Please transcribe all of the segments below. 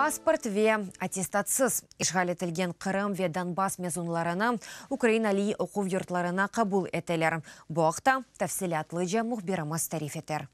Паспорт ве аттестатсыз. Ишғал етілген Қырым ве Донбасс мезунларына Украинали оқу йортларына қабул етелер. Бұақта тәфсилатлы жа мұхбирамыз тариф етер.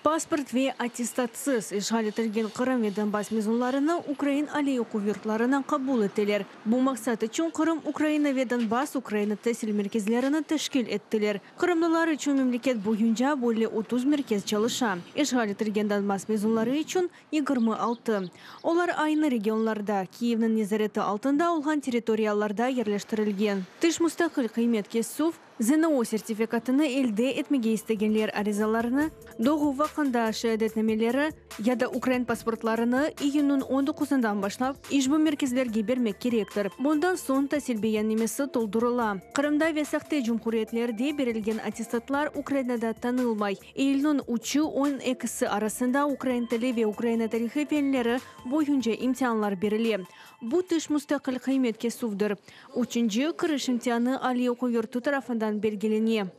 Паспорт ве аттестатсыз ишғал етілген Қырым ве Донбасс мезунларына Украин али оқу йортларына қабул етелер. Бұл мақсат үшін Қырым, Украина ве Донбасс Украина тәсіл мерkezлеріні тәшкіл еттілер. Қырымдылар үшін мемлекет бойынша более 30 меркез çalışа. Ишғал етілген Донбасс мезунлары үшін 26. Олар айны регионларда, Киевнің незареті алтында олған территорияларда ерлештірілген. Тыш мұстақыл қимет кесув ЗНО сертификатыны елде етмеге істегенлер аризаларыны, доғу вақында шәдетнемелері, яда Украин паспортларыны июнның 19-дан башлап, ишбу мерkezлерге бермек керектір. Бұндан сон тәсілбейен немесі толдырыла. Қырымда весақты жұмхуриетлерде берілген аттестатлар Украинада танылмай. Июльнің 3-12 арасында Украин тілі ве Украина тарихи фенлері бойынша имтианлар беріле. Бұ тыш мұстақыл қимет кесувдыр. Үшінші кіріш имтианы али оқу йорты тарафынан белгілене.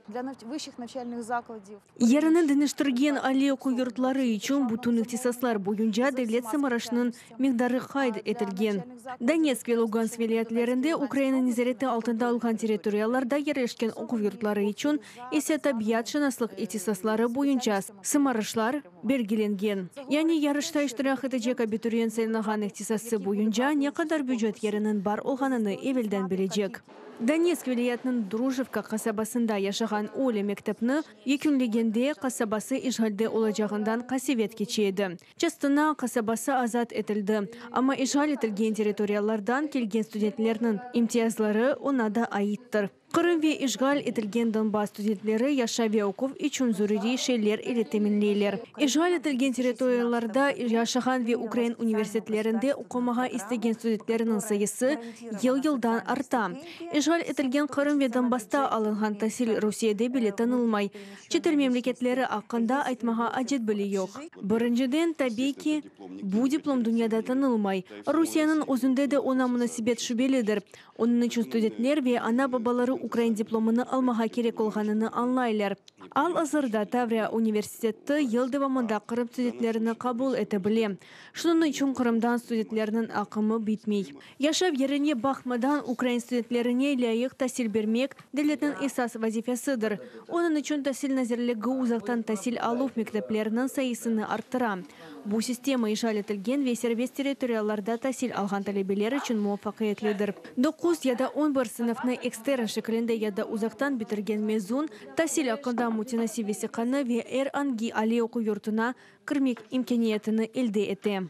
Для высших начальных закладов. Яраны дыныштырген али оқу йортлары үшін бұтын иқтисаслар бойынша devlet сымарашының мегдары қайд етілген. Донецк ве Луганск вилаятлерінде Украина незареті алтында алған территорияларда ерлешкен оқу йортлары үшін есе табият шынаслық иқтисаслары бойынша сымарашлар белгіленген. Яғни ярышта иштирах етежек абитуриент сайынаған иқтисасы бойынша не қадар бюджет ерінің бар олғаныны евелден білежек. Донецк вилаятының Дружевка қасабасында яшаған Оля мектепні екінлегенде қасабасы ишғалде олажағындан қасевет кечеді. Частына қасабасы азат етілді. Ама ишғал етілген территориялардан келген студентлерінің имтиязлары онада айыттыр. Қырым ве ишғал етілген Донбасс студентлері яша ве оқув üçün зүріри шейлер или теменлейлер. Ишғал етілген территорияларда яшаған ве Украин университетлерінде оқымаға істеген студенттерінің sayısı ел-елдан арта. Ишғал етілген Қырым ве Донбасста алынған тәсіл Русияде біле танылмай. Четел мемлекетлері ақында айтмаға ажет білі yok. Біріншіден табейки бұ диплом дүнияда танылмай. Русияның өзінде де она мұнасибет шүбеледір. Оның үшін студенттер ве ана бабалары Украин дипломыны алмаға керек олғаныны анлайлар. Ал азырда Таврия университетті ел девамында Қырым студентлеріні қабул еті біле. Шының үшін Қырымдан студентлерінің ақымы бітмей. Яшав еріне бақмадан Украин студентлеріне лайық тәсіл бермек дәлетінің esas вазифесідір. Оның үшін тәсіл назерлігі ұзақтан тәсіл алуф мектеплерінің сайысыны арттыра. Бұл система ишал етілген ве сервис территорияларда тәсіл алған талебелер үшін муафақиятледір. 9 яда 11 сыныфны экстерн шекілінде яда ұзақтан бітірген мезун тәсіл ақында мутинасивесі қаны ве әр анги али оқу йортына кірмек имкениетіні елде еті.